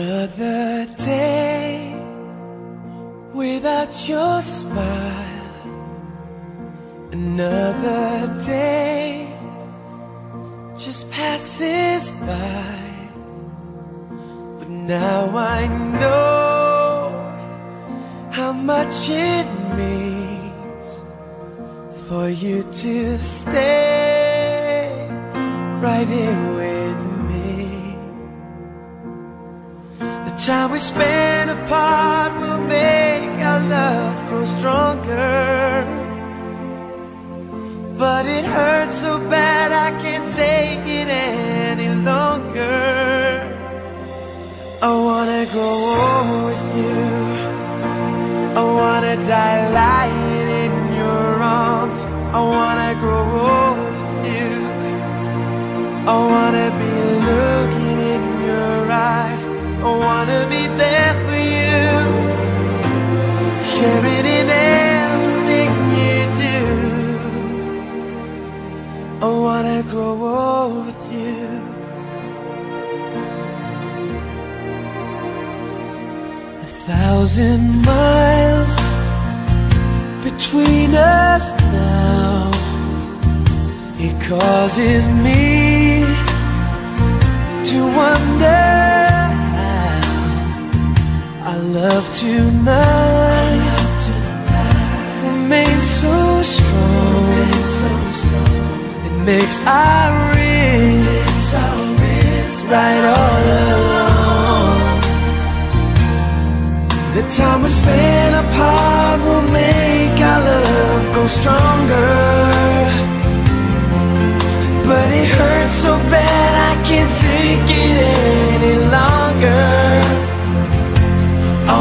Another day without your smile. Another day just passes by. But now I know how much it means for you to stay right here with me. The time we spend apart will make our love grow stronger. But it hurts so bad I can't take it any longer. I wanna grow old with you. I wanna die lying in your arms. I wanna grow old with you. I wanna be looking in your eyes. I wanna be there for you, sharing in everything you do. I wanna grow old with you. A 1,000 miles between us now. It causes me to wonder how our love tonight remains so strong. It makes our wrists right all along. The time we spend apart will make our love grow stronger. But it hurts so bad I can't take it any longer. I